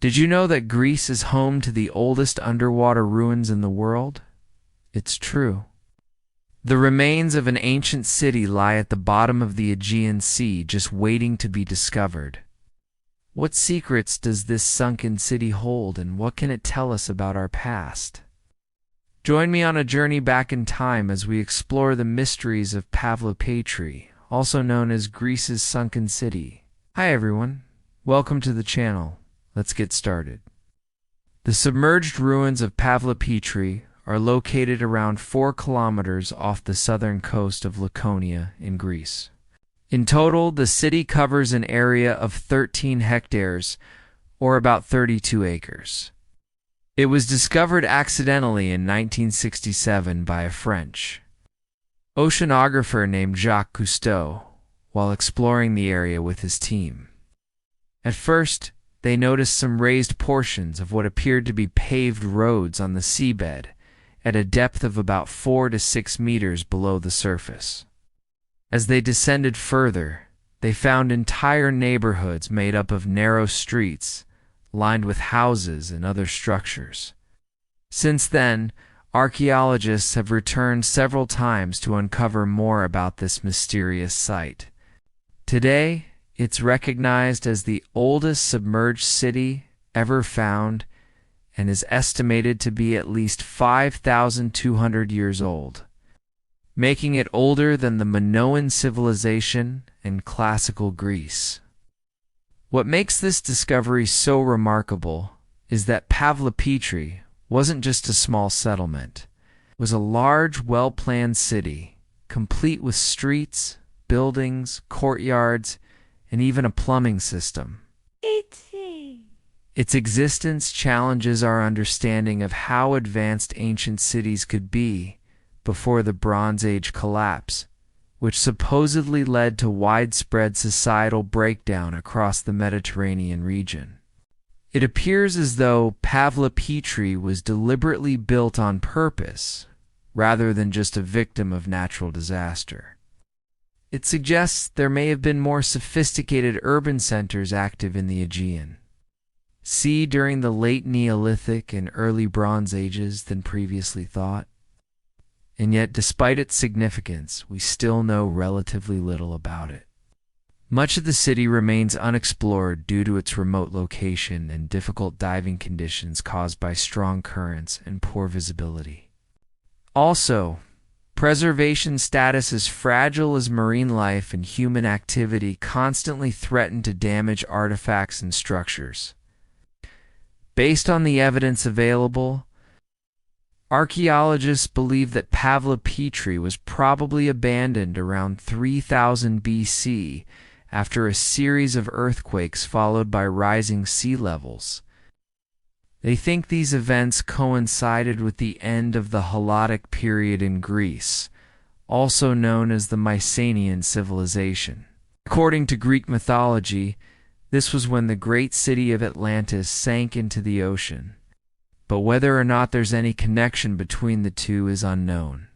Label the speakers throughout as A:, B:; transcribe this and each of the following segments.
A: Did you know that Greece is home to the oldest underwater ruins in the world? It's true. The remains of an ancient city lie at the bottom of the Aegean Sea, just waiting to be discovered. What secrets does this sunken city hold, and what can it tell us about our past? Join me on a journey back in time as we explore the mysteries of Pavlopetri, also known as Greece's sunken city. Hi everyone, welcome to the channel. Let's get started. The submerged ruins of Pavlopetri are located around 4 kilometers off the southern coast of Laconia in Greece. In total, the city covers an area of 13 hectares, or about 32 acres. It was discovered accidentally in 1967 by a French oceanographer named Jacques Cousteau while exploring the area with his team. At first, they noticed some raised portions of what appeared to be paved roads on the seabed at a depth of about 4 to 6 meters below the surface. As they descended further, they found entire neighborhoods made up of narrow streets, lined with houses and other structures. Since then, archaeologists have returned several times to uncover more about this mysterious site. Today, it's recognized as the oldest submerged city ever found and is estimated to be at least 5,200 years old, making it older than the Minoan civilization and classical Greece. What makes this discovery so remarkable is that Pavlopetri wasn't just a small settlement. It was a large, well-planned city, complete with streets, buildings, courtyards, and even a plumbing system. Its existence challenges our understanding of how advanced ancient cities could be before the Bronze Age collapse, which supposedly led to widespread societal breakdown across the Mediterranean region. It appears as though Pavlopetri was deliberately built on purpose, rather than just a victim of natural disaster. It suggests there may have been more sophisticated urban centers active in the Aegean Sea during the late Neolithic and early Bronze Ages than previously thought. And yet, despite its significance, we still know relatively little about it. Much of the city remains unexplored due to its remote location and difficult diving conditions caused by strong currents and poor visibility. Also, preservation status is fragile as marine life and human activity constantly threaten to damage artifacts and structures. Based on the evidence available, archaeologists believe that Pavlopetri was probably abandoned around 3000 BC after a series of earthquakes followed by rising sea levels. They think these events coincided with the end of the Helladic period in Greece, also known as the Mycenaean civilization. According to Greek mythology, this was when the great city of Atlantis sank into the ocean, but whether or not there's any connection between the two is unknown.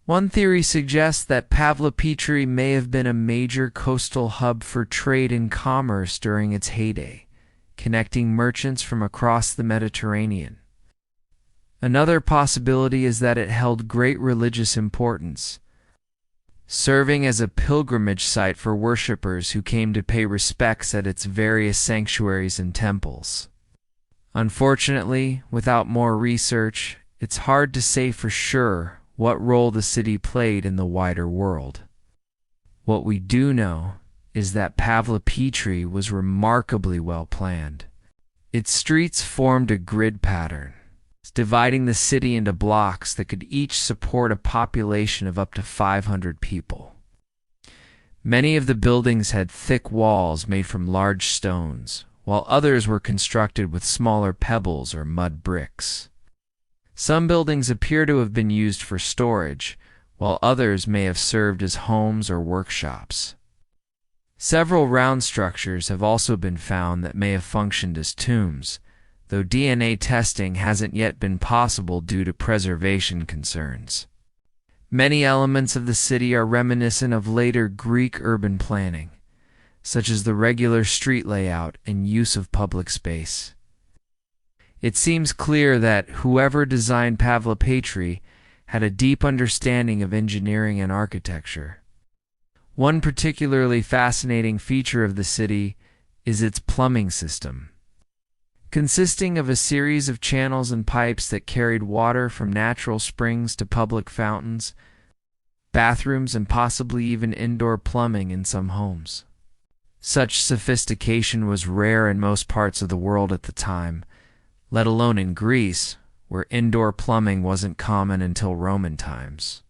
A: One theory suggests that Pavlopetri may have been a major coastal hub for trade and commerce during its heyday, connecting merchants from across the Mediterranean. Another possibility is that it held great religious importance, serving as a pilgrimage site for worshippers who came to pay respects at its various sanctuaries and temples. Unfortunately, without more research, it's hard to say for sure what role the city played in the wider world. What we do know is that Pavlopetri was remarkably well planned. Its streets formed a grid pattern, dividing the city into blocks that could each support a population of up to 500 people. Many of the buildings had thick walls made from large stones, while others were constructed with smaller pebbles or mud bricks. Some buildings appear to have been used for storage, while others may have served as homes or workshops. Several round structures have also been found that may have functioned as tombs, though DNA testing hasn't yet been possible due to preservation concerns. Many elements of the city are reminiscent of later Greek urban planning. such as the regular street layout and use of public space. It seems clear that whoever designed Pavlopetri had a deep understanding of engineering and architecture. One particularly fascinating feature of the city is its plumbing system. Consisting of a series of channels and pipes that carried water from natural springs to public fountains, bathrooms, and possibly even indoor plumbing in some homes. Such sophistication was rare in most parts of the world at the time, let alone in Greece, where indoor plumbing wasn't common until Roman times.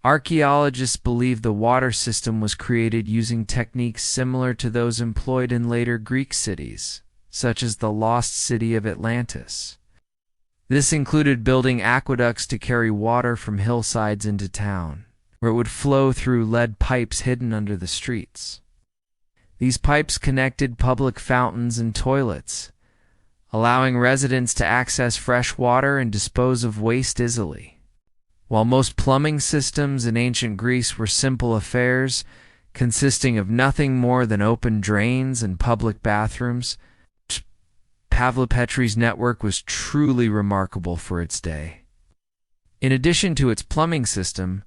A: Archaeologists believe the water system was created using techniques similar to those employed in later Greek cities, such as the lost city of Atlantis. This included building aqueducts to carry water from hillsides into town, where it would flow through lead pipes hidden under the streets. These pipes connected public fountains and toilets, allowing residents to access fresh water and dispose of waste easily. While most plumbing systems in ancient Greece were simple affairs, consisting of nothing more than open drains and public bathrooms, Pavlopetri's network was truly remarkable for its day. In addition to its plumbing system,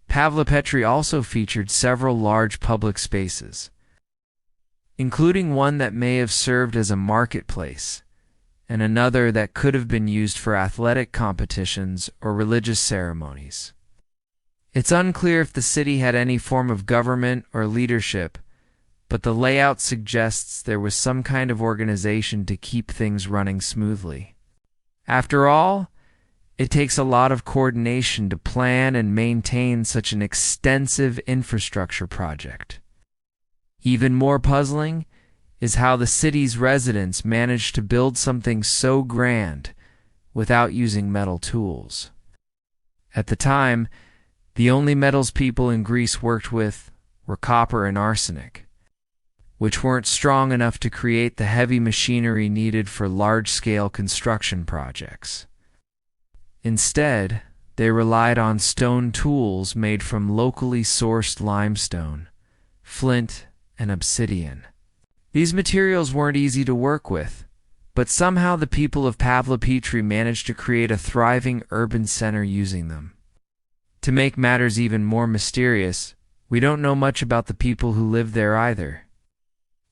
A: Pavlopetri also featured several large public spaces, including one that may have served as a marketplace, and another that could have been used for athletic competitions or religious ceremonies. It's unclear if the city had any form of government or leadership, but the layout suggests there was some kind of organization to keep things running smoothly. After all, it takes a lot of coordination to plan and maintain such an extensive infrastructure project. Even more puzzling is how the city's residents managed to build something so grand without using metal tools. At the time, the only metals people in Greece worked with were copper and arsenic, which weren't strong enough to create the heavy machinery needed for large-scale construction projects. Instead, they relied on stone tools made from locally sourced limestone, flint, and obsidian. These materials weren't easy to work with, but somehow the people of Pavlopetri managed to create a thriving urban center using them. To make matters even more mysterious, we don't know much about the people who lived there either.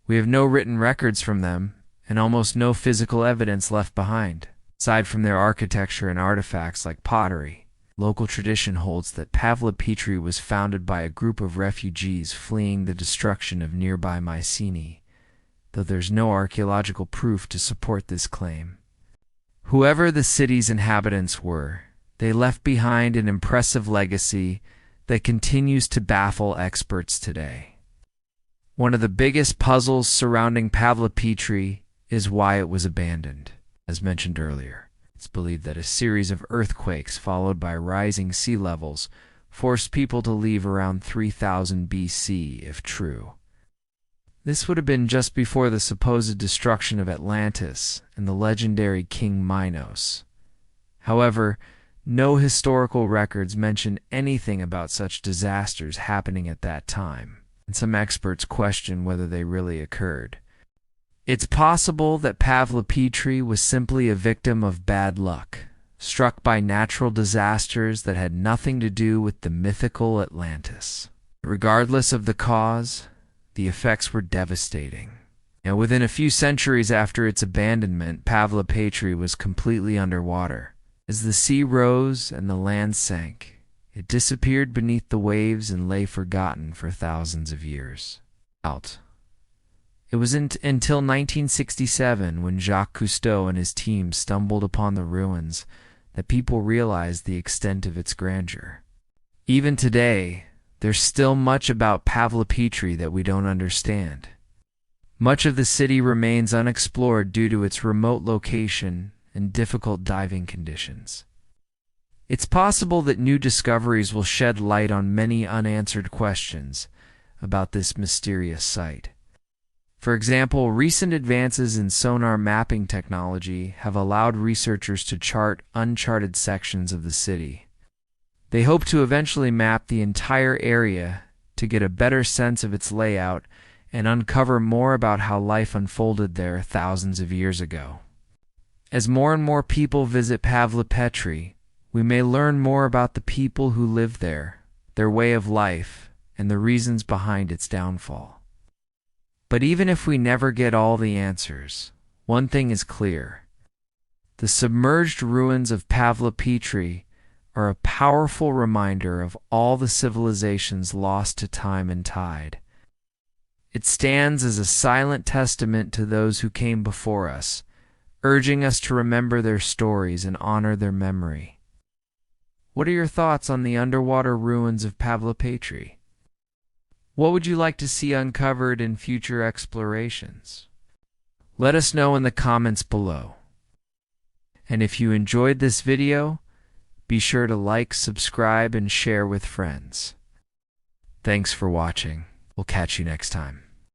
A: We have no written records from them, and almost no physical evidence left behind, aside from their architecture and artifacts like pottery. Local tradition holds that Pavlopetri was founded by a group of refugees fleeing the destruction of nearby Mycenae, though there's no archaeological proof to support this claim. Whoever the city's inhabitants were, they left behind an impressive legacy that continues to baffle experts today. One of the biggest puzzles surrounding Pavlopetri is why it was abandoned. As mentioned earlier, it's believed that a series of earthquakes followed by rising sea levels forced people to leave around 3000 BC, if true. This would have been just before the supposed destruction of Atlantis and the legendary King Minos. However, no historical records mention anything about such disasters happening at that time, and some experts question whether they really occurred. It's possible that Pavlopetri was simply a victim of bad luck, struck by natural disasters that had nothing to do with the mythical Atlantis. Regardless of the cause, the effects were devastating. Now, within a few centuries after its abandonment, Pavlopetri was completely underwater. As the sea rose and the land sank, it disappeared beneath the waves and lay forgotten for thousands of years. It was until 1967, when Jacques Cousteau and his team stumbled upon the ruins, that people realized the extent of its grandeur. Even today, there's still much about Pavlopetri that we don't understand. Much of the city remains unexplored due to its remote location and difficult diving conditions. It's possible that new discoveries will shed light on many unanswered questions about this mysterious site. For example, recent advances in sonar mapping technology have allowed researchers to chart uncharted sections of the city. They hope to eventually map the entire area to get a better sense of its layout and uncover more about how life unfolded there thousands of years ago. As more and more people visit Pavlopetri, we may learn more about the people who live there, their way of life, and the reasons behind its downfall. But even if we never get all the answers, one thing is clear. The submerged ruins of Pavlopetri are a powerful reminder of all the civilizations lost to time and tide. It stands as a silent testament to those who came before us, urging us to remember their stories and honor their memory. What are your thoughts on the underwater ruins of Pavlopetri? What would you like to see uncovered in future explorations? Let us know in the comments below. And if you enjoyed this video, be sure to like, subscribe, and share with friends. Thanks for watching. We'll catch you next time.